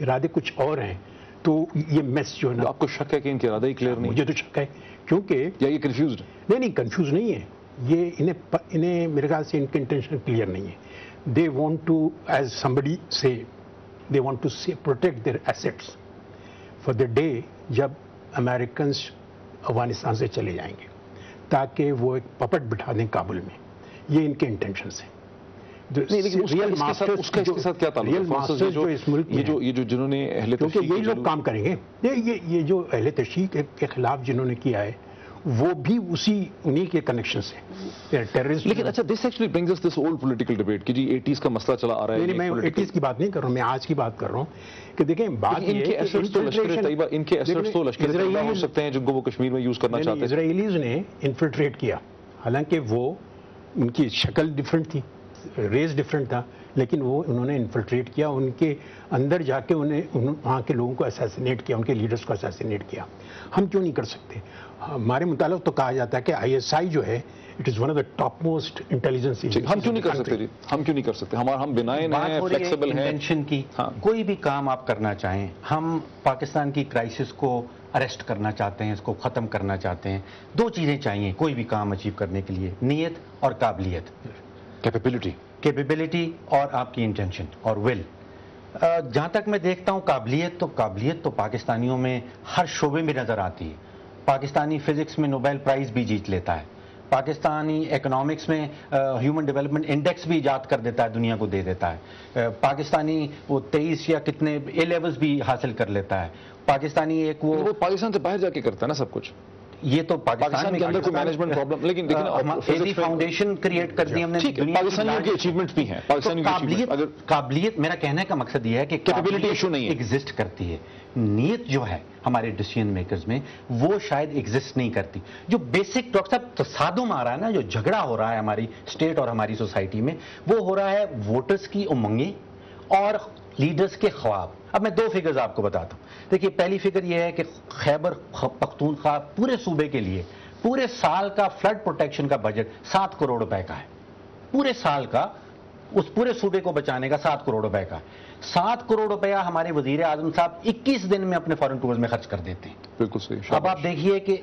ارادے کچھ اور ہیں تو یہ میس جو ہے نا. آپ کو شک ہے کہ ان کے ارادے ہی کلیئر نہیں؟ مجھے تو شک ہے کیونکہ یا یہ کنفیوزڈ؟ نہیں کنفیوز نہیں ہے. یہ انہیں میرے خیال سے ان کے انٹینشن کلیئر نہیں ہے. They want to as somebody say they want to protect their assets for the day جب امریکنس افغانستان سے چلے جائیں گے تاکہ وہ ایک پپٹ بٹھا دیں کابل میں. یہ ان کے انٹینشنس ہیں. اس کے ساتھ کیا تعلق ہے؟ جو اس ملک میں یہ جو جنہوں نے اہل کیونکہ یہی لوگ کام کریں گے. یہ جو اہل تشیع کے خلاف جنہوں نے کیا ہے وہ بھی انہی کے کنیکشن سے ٹیررسٹ. لیکن اچھا this actually brings us this old political debate کہ جی 80s کا مسئلہ چلا آ رہا ہے. نہیں میں 80s کی بات نہیں کر رہا ہوں, میں آج کی بات کر رہا ہوں کہ دیکھیں بات ان کے ایسٹس تو لشکر طیبہ ہو سکتے ہیں جن کو وہ کشمیر میں یوز کرنا چاہتے ہیں. اسرائیلیز نے انفلٹریٹ کیا, حالانکہ وہ ان کی شکل ڈفرنٹ تھی, ریس ڈفرنٹ تھا, لیکن وہ انہوں نے انفلٹریٹ کیا, ان کے اندر جا کے وہاں کے لوگوں کو اسیسینیٹ کیا, ان کے لیڈرز کو اسیسینیٹ کیا. ہم کیوں نہیں کر سکتے؟ ہمارے متعلق تو کہا جاتا ہے کہ ISI جو ہے it is one of the top most intelligence. ہم کیوں نہیں کر سکتے؟ ہم کیوں نہیں کر سکتے؟ ہم بنائن ہیں, فلیکسیبل ہیں. انٹینشن کی کوئی بھی کام آپ کرنا چاہیں, ہم پاکستان کی کرائسس کو اریسٹ کرنا چاہتے ہیں, اس کو ختم کرنا چاہتے ہیں, دو چیزیں چاہیے کوئی بھی کام اچیو کرنے کے لیے, نیت اور قابلیت, کیپیبلٹی اور آپ کی انٹینشن اور ول. جہاں تک میں دیکھتا ہوں قابلیت تو پاکستانیوں میں ہر شعبے میں نظر آتی ہے. پاکستانی فزکس میں نوبیل پرائز بھی جیت لیتا ہے, پاکستانی اکنامکس میں ہیومن ڈیولپمنٹ انڈیکس بھی ایجاد کر دیتا ہے, دنیا کو دے دیتا ہے. پاکستانی وہ 23 یا کتنے اے لیولز بھی حاصل کر لیتا ہے. پاکستانی ایک وہ پاکستان سے باہر جا کے کرتا ہے نا سب کچھ. یہ تو پاکستان کے اندر کوئی مینجمنٹ پرابلم, لیکن فاؤنڈیشن کریٹ کر دی ہم نے. پاکستانیوں کی اچیومنٹس بھی ہیں. قابلیت میرا کہنے کا مقصد یہ ہے کہ کیپیبلٹی ایشو نہیں ہے, ایگزسٹ کرتی ہے. نیت جو ہے ہمارے ڈیسیژن میکرز میں وہ شاید ایگزسٹ نہیں کرتی. جو بیسک ڈاکٹر صاحب تصادم آ رہا ہے نا, جو جھگڑا ہو رہا ہے ہماری اسٹیٹ اور ہماری سوسائٹی میں, وہ ہو رہا ہے ووٹرز کی امنگیں اور لیڈرز کے خواب. اب میں 2 فگرز آپ کو بتاتا ہوں. دیکھیے پہلی فگر یہ ہے کہ خیبر پختونخوا پورے صوبے کے لیے پورے سال کا فلڈ پروٹیکشن کا بجٹ 7 کروڑ روپے کا ہے. پورے سال کا اس پورے صوبے کو بچانے کا 7 کروڑ روپے کا ہے. 7 کروڑ روپیہ ہمارے وزیر اعظم صاحب 21 دن میں اپنے فارن ٹورز میں خرچ کر دیتے ہیں. بالکل صحیح. اب آپ دیکھیے کہ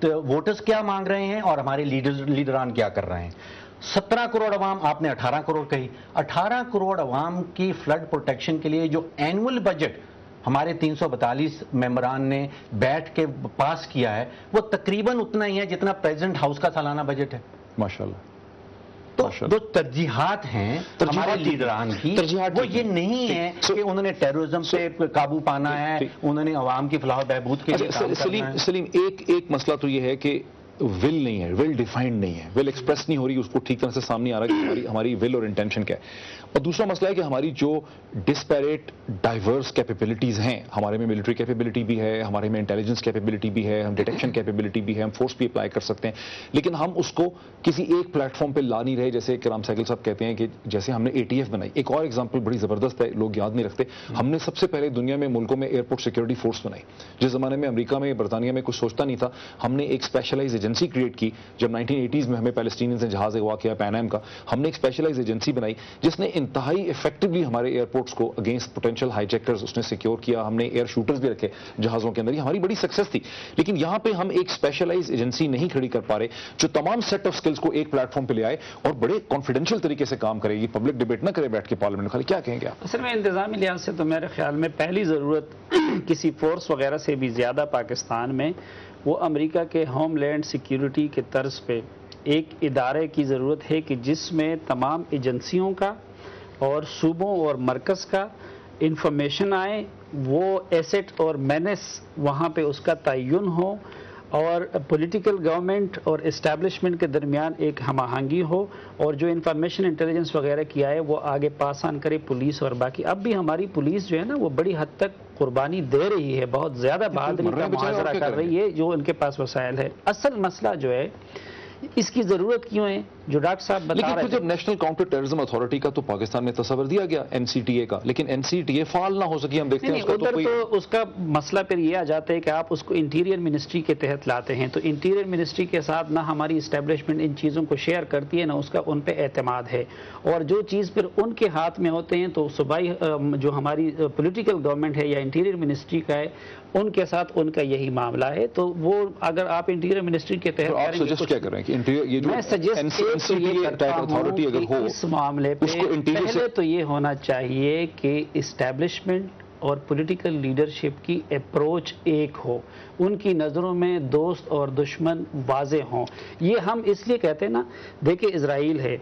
ووٹرز کیا مانگ رہے ہیں اور ہمارے لیڈران کیا کر رہے ہیں. 17 کروڑ عوام, آپ نے 18 کروڑ کہی. 18 کروڑ عوام کی فلڈ پروٹیکشن کے لیے جو اینول بجٹ ہمارے 342 ممبران نے بیٹھ کے پاس کیا ہے وہ تقریباً اتنا ہی ہے جتنا پریزیڈنٹ ہاؤس کا سالانہ بجٹ ہے. ماشاءاللہ. تو جو ترجیحات ہیں ہمارے لیڈران کی, وہ یہ نہیں ہے کہ انہوں نے ٹیررزم پہ قابو پانا ہے, انہوں نے عوام کی فلاح و بہبود کے لیے کام کرنا ہے. سلیم ایک مسئلہ تو یہ ہے کہ ول نہیں ہے, ول ڈیفائنڈ نہیں ہے, ول ایکسپریس نہیں ہو رہی, اس کو ٹھیک طرح سے سامنے آ رہا ہے کہ ہماری ول اور انٹینشن کیا ہے. اور دوسرا مسئلہ ہے کہ ہماری جو ڈسپیریٹ ڈائیورس کیپیبلٹیز ہیں, ہمارے میں ملٹری کیپیبلٹی بھی ہے, ہمارے میں انٹیلیجنس کیپیبلٹی بھی ہے, ہم ڈیٹیکشن کیپیبلٹی بھی ہے, ہم فورس بھی اپلائی کر سکتے ہیں, لیکن ہم اس کو کسی ایک پلیٹ فارم پہ لا نہیں رہے. جیسے کرام سہگل صاحب کہتے ہیں کہ جیسے ہم نے ATF بنائی. ایک اور ایگزامپل بڑی زبردست ہے, لوگ یاد نہیں رکھتے. ہم نے سب سے پہلے دنیا میں ملکوں میں ایئرپورٹ سیکورٹی فورس بنائی. جس زمانے میں امریکہ میں برطانیہ میں کچھ سوچتا نہیں تھا, ہم نے ایک اسپیشلائز ایجنسی کریٹ کی. جب 1980s میں ہمیں پیلسٹینینز نے جہاز اغوا کیا پین ایم کا, ہم نے ایک اسپیشلائز ایجنسی بنائی جس نے انتہائی افیکٹولی ہمارے ایئرپورٹس کو اگینسٹ پوٹینشیل ہائی جیکرز اس نے سیکیور کیا. ہم نے ایئر شوٹرز بھی رکھے جہازوں کے اندر. یہ ہماری بڑی سکسیس تھی. لیکن یہاں پہ ہم ایک اسپیشلائز ایجنسی نہیں کھڑی کر پا رہے جو تمام سیٹ آف سکلز کو ایک پلیٹ فارم پہ لے آئے اور بڑے کانفیڈینشیل طریقے سے کام کرے. یہ پبلک ڈبیٹ نہ کرے بیٹھ کے پارلیمنٹ میں. خالی کیا کہیں گے آپ؟ اصل میں انتظامی لحاظ سے تو میرے خیال میں پہلی ضرورت کسی فورس وغیرہ سے بھی زیادہ پاکستان میں وہ امریکہ کے ہوم لینڈ سیکیورٹی کے طرز پہ ایک ادارے کی ضرورت ہے کہ جس میں تمام ایجنسیوں کا اور صوبوں اور مرکز کا انفارمیشن آئے, وہ ایسٹ اور مینس وہاں پہ اس کا تعین ہو, اور پولیٹیکل گورنمنٹ اور اسٹیبلشمنٹ کے درمیان ایک ہم آہنگی ہو, اور جو انفارمیشن انٹیلیجنس وغیرہ کیا ہے وہ آگے پاس آن کرے پولیس اور باقی. اب بھی ہماری پولیس جو ہے نا وہ بڑی حد تک قربانی دے رہی ہے, بہت زیادہ بہادری کا مظاہرہ کر رہی ہے جو ان کے پاس وسائل ہے. اصل مسئلہ جو ہے اس کی ضرورت کیوں ہے جو ڈاکٹر صاحب بتا لیکن رہے پھر تھے. جب نیشنل کاؤنٹر ٹیررزم اتھارٹی کا تو پاکستان میں تصور دیا گیا NCTA کا، لیکن NCTA فعال نہ ہو سکی. ہم دیکھتے ہیں اس کا تو ادھر کوئی تو اس کا مسئلہ پھر یہ آ جاتا ہے کہ آپ اس کو انٹیریئر منسٹری کے تحت لاتے ہیں، تو انٹیریئر منسٹری کے ساتھ نہ ہماری اسٹیبلشمنٹ ان چیزوں کو شیئر کرتی ہے، نہ اس کا ان پہ اعتماد ہے، اور جو چیز پھر ان کے ہاتھ میں ہوتے ہیں تو صوبائی جو ہماری پولیٹیکل گورنمنٹ ہے یا انٹیریئر منسٹری کا ہے، ان کے ساتھ ان کا یہی معاملہ ہے. تو وہ اگر آپ انٹیریئر منسٹری کے تحت آپ سجیسٹ کیا کریں کہ یہ جو میں سجیسٹ اتھارٹی اگر ہو اس معاملے پہ پہلے تو یہ ہونا چاہیے کہ اسٹیبلشمنٹ اور پولیٹیکل لیڈرشپ کی اپروچ ایک ہو، ان کی نظروں میں دوست اور دشمن واضح ہوں. یہ ہم اس لیے کہتے ہیں نا، دیکھیں اسرائیل ہے،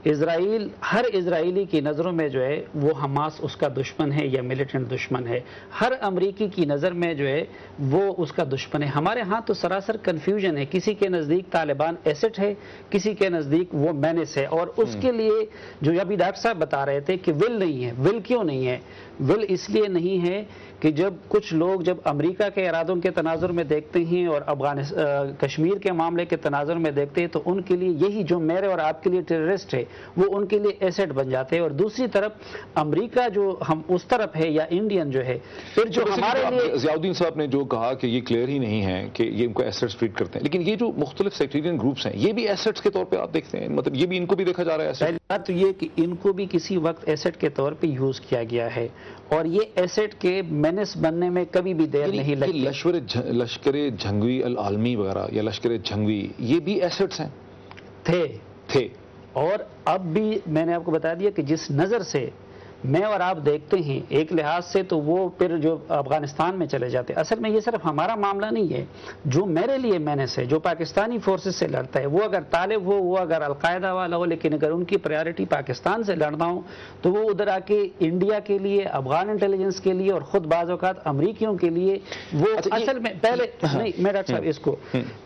اسرائیل ہر اسرائیلی کی نظروں میں جو ہے وہ حماس اس کا دشمن ہے یا ملیٹنٹ دشمن ہے، ہر امریکی کی نظر میں جو ہے وہ اس کا دشمن ہے. ہمارے ہاں تو سراسر کنفیوژن ہے، کسی کے نزدیک طالبان ایسٹ ہے، کسی کے نزدیک وہ مینس ہے، اور اس کے لیے جو ابھی ڈاکٹر صاحب بتا رہے تھے کہ ول نہیں ہے. ول کیوں نہیں ہے؟ ول اس لیے نہیں ہے کہ جب کچھ لوگ جب امریکہ کے ارادوں کے تناظر میں دیکھتے ہیں اور کشمیر کے معاملے کے تناظر میں دیکھتے ہیں تو ان کے لیے یہی جو میرے اور آپ کے لیے ٹیررسٹ ہے وہ ان کے لیے ایسٹ بن جاتے ہیں. اور دوسری طرف امریکہ جو ہم اس طرف ہے یا انڈین جو ہے پھر جو ہمارے لیے ضیاء الدین صاحب نے جو کہا کہ یہ کلیئر ہی نہیں ہے کہ یہ ان کو ایسٹس ٹریٹ کرتے ہیں، لیکن یہ جو مختلف سیکٹریین گروپس ہیں یہ بھی ایسٹس کے طور پہ آپ دیکھتے ہیں، مطلب یہ بھی ان کو بھی دیکھا جا رہا ہے ایسٹ؟ پہلی بات تو یہ کہ ان کو بھی کسی وقت ایسٹ کے طور پہ یوز کیا گیا ہے، اور یہ ایسٹ کے مینس بننے میں کبھی بھی دیر نہیں لگی. لشکر جھنگوی العالمی وغیرہ یا لشکر جھنگوی یہ بھی ایسٹس ہیں تھے اور اب بھی میں نے آپ کو بتا دیا کہ جس نظر سے میں اور آپ دیکھتے ہیں ایک لحاظ سے تو وہ پھر جو افغانستان میں چلے جاتے ہیں. اصل میں یہ صرف ہمارا معاملہ نہیں ہے، جو میرے لیے مینس ہے جو پاکستانی فورسز سے لڑتا ہے، وہ اگر طالب ہو، وہ اگر القاعدہ والا ہو، لیکن اگر ان کی پریارٹی پاکستان سے لڑنا ہو تو وہ ادھر آ کے انڈیا کے لیے، افغان انٹیلیجنس کے لیے اور خود بعض اوقات امریکیوں کے لیے وہ اصل میں پہلے نہیں. میں ڈاکٹر صاحب اس کو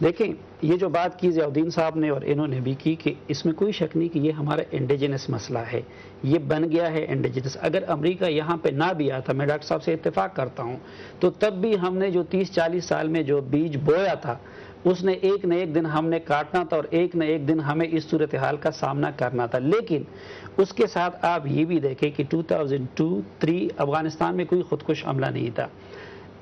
دیکھیں، یہ جو بات کی ضیاء الدین صاحب نے اور انہوں نے بھی کی کہ اس میں کوئی شک نہیں کہ یہ ہمارا انڈیجنس مسئلہ ہے، یہ بن گیا ہے انڈیجنس. اگر امریکہ یہاں پہ نہ بھی آتا، میں ڈاکٹر صاحب سے اتفاق کرتا ہوں، تو تب بھی ہم نے جو 30-40 سال میں جو بیج بویا تھا اس نے ایک نہ ایک دن ہم نے کاٹنا تھا اور ایک نہ ایک دن ہمیں اس صورتحال کا سامنا کرنا تھا. لیکن اس کے ساتھ آپ یہ بھی دیکھیں کہ 2002-03 افغانستان میں کوئی خودکش حملہ نہیں تھا.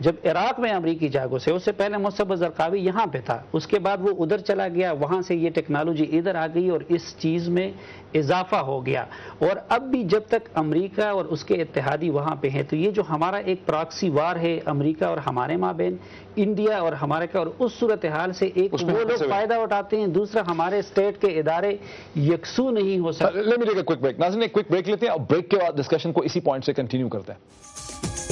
جب عراق میں امریکی جاگو سے، اس سے پہلے مصعب زرقاوی یہاں پہ تھا، اس کے بعد وہ ادھر چلا گیا، وہاں سے یہ ٹیکنالوجی ادھر آ گئی اور اس چیز میں اضافہ ہو گیا. اور اب بھی جب تک امریکہ اور اس کے اتحادی وہاں پہ ہیں تو یہ جو ہمارا ایک پراکسی وار ہے امریکہ اور ہمارے مابین، انڈیا اور ہمارے کا، اور اس صورتحال سے ایک وہ لوگ فائدہ اٹھاتے ہیں، دوسرا ہمارے اسٹیٹ کے ادارے یکسو نہیں ہو سکتے. Let me take a quick break. ناظرین ایک کوئک بریک لیتے ہیں اور بریک کے بعد ڈسکشن کو اسی پوائنٹ سے کنٹینیو کرتے ہیں.